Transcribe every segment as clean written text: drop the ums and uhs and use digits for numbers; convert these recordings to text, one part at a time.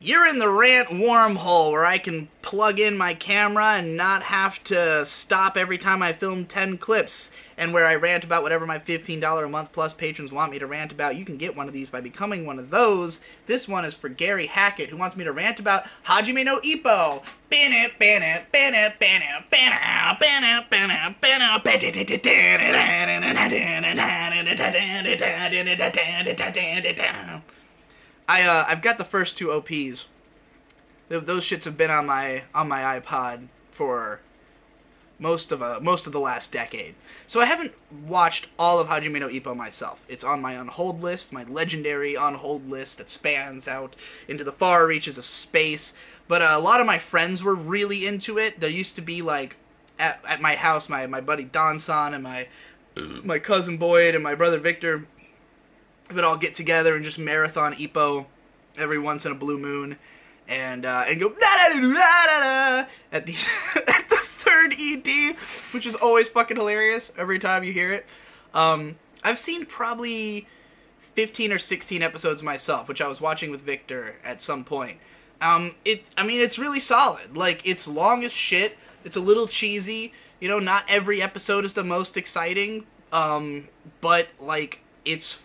You're in the rant wormhole where I can plug in my camera and not have to stop every time I film 10 clips, and where I rant about whatever my $15 a month plus patrons want me to rant about. You can get one of these by becoming one of those. This one is for Gary Hackett, who wants me to rant about Hajime no Ippo. I've got the first two OPs. Those shits have been on my iPod for most of the last decade. So I haven't watched all of Hajime no Ippo myself. It's on my on hold list, my legendary on hold list that spans out into the far reaches of space. But a lot of my friends were really into it. There used to be like at my house, my buddy Don-san and my cousin Boyd and my brother Victor would all get together and just marathon Ippo every once in a blue moon, and go da da da da da at the at the third ED, which is always fucking hilarious every time you hear it. I've seen probably 15 or 16 episodes myself, which I was watching with Victor at some point. It's really solid. Like, it's long as shit. It's a little cheesy. You know, not every episode is the most exciting. But like, it's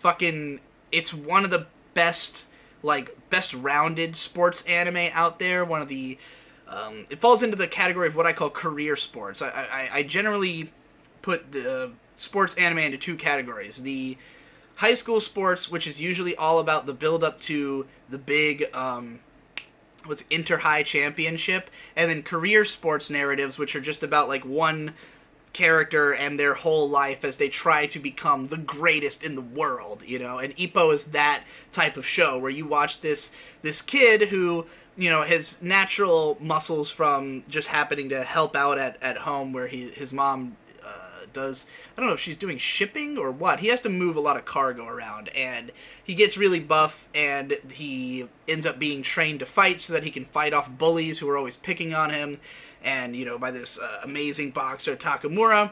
one of the best rounded sports anime out there. One of the, it falls into the category of what I call career sports. I generally put the sports anime into two categories. The high school sports, which is usually all about the build up to the big, inter-high championship, and then career sports narratives, which are just about like one character and their whole life as they try to become the greatest in the world, you know. And Ippo is that type of show where you watch this kid who, you know, has natural muscles from just happening to help out at home where his mom does, I don't know if she's doing shipping or what. He has to move a lot of cargo around, and he gets really buff, and he ends up being trained to fight so that he can fight off bullies who are always picking on him, and, you know, by this amazing boxer Takamura,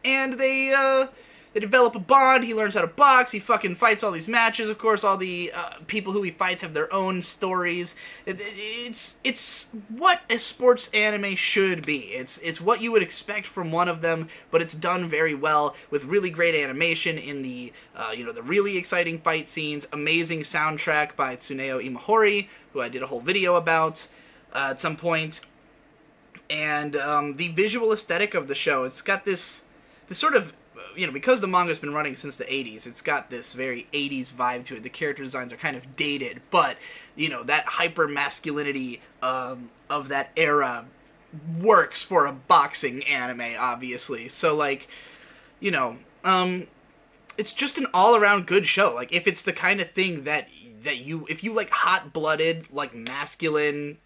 and they develop a bond. He learns how to box. He fucking fights all these matches. Of course, all the people who he fights have their own stories. It's what a sports anime should be. It's what you would expect from one of them, but it's done very well with really great animation in the the really exciting fight scenes. Amazing soundtrack by Tsuneo Imahori, who I did a whole video about at some point. And the visual aesthetic of the show, it's got this sort of, you know, because the manga's been running since the 80s, it's got this very 80s vibe to it. The character designs are kind of dated, but, you know, that hyper-masculinity of that era works for a boxing anime, obviously. So, like, you know, it's just an all-around good show. Like, if it's the kind of thing if you like hot-blooded, like, masculine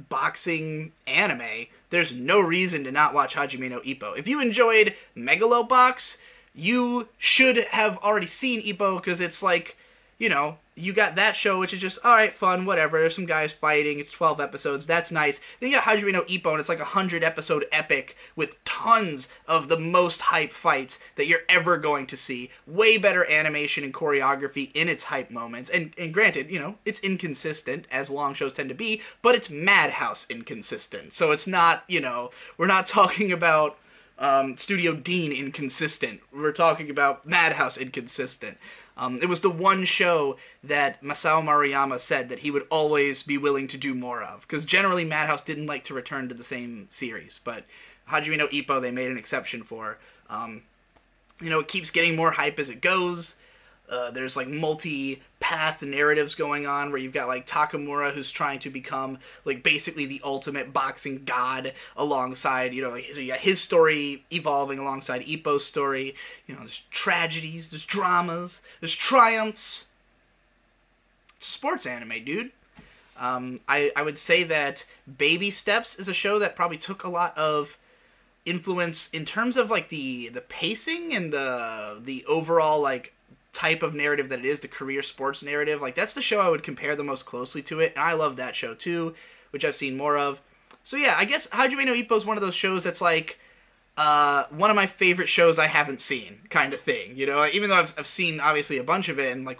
boxing anime, there's no reason to not watch Hajime no Ippo. If you enjoyed Megalobox, you should have already seen Ippo, because it's like, you know, you got that show, which is just, alright, fun, whatever, there's some guys fighting, it's 12 episodes, that's nice. Then you got Hajime no Ippo, and it's like a 100-episode epic with tons of the most hype fights that you're ever going to see. Way better animation and choreography in its hype moments. And granted, you know, it's inconsistent, as long shows tend to be, but it's Madhouse inconsistent. So it's not, you know, we're not talking about Studio Dean inconsistent. We're talking about Madhouse inconsistent. It was the one show that Masao Maruyama said that he would always be willing to do more of, because generally Madhouse didn't like to return to the same series, but Hajime no Ippo they made an exception for. You know, it keeps getting more hype as it goes. There's like multi-path narratives going on where you've got like Takamura, who's trying to become like basically the ultimate boxing god, alongside, you know, like, so you got his story evolving alongside Ippo's story. You know, there's tragedies, there's dramas, there's triumphs. It's a sports anime, dude. I would say that Baby Steps is a show that probably took a lot of influence in terms of like the pacing and the overall like type of narrative that it is, the career sports narrative. Like, that's the show I would compare the most closely to it, and I love that show too, which I've seen more of. So yeah, I guess Hajime no Ippo is one of those shows that's like one of my favorite shows I haven't seen kind of thing, you know, even though I've seen obviously a bunch of it and like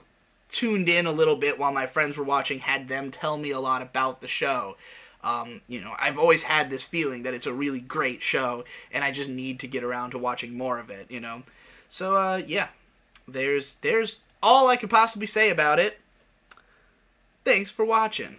tuned in a little bit while my friends were watching, had them tell me a lot about the show. I've always had this feeling that it's a really great show, and I just need to get around to watching more of it, So, yeah, there's all I could possibly say about it. Thanks for watching.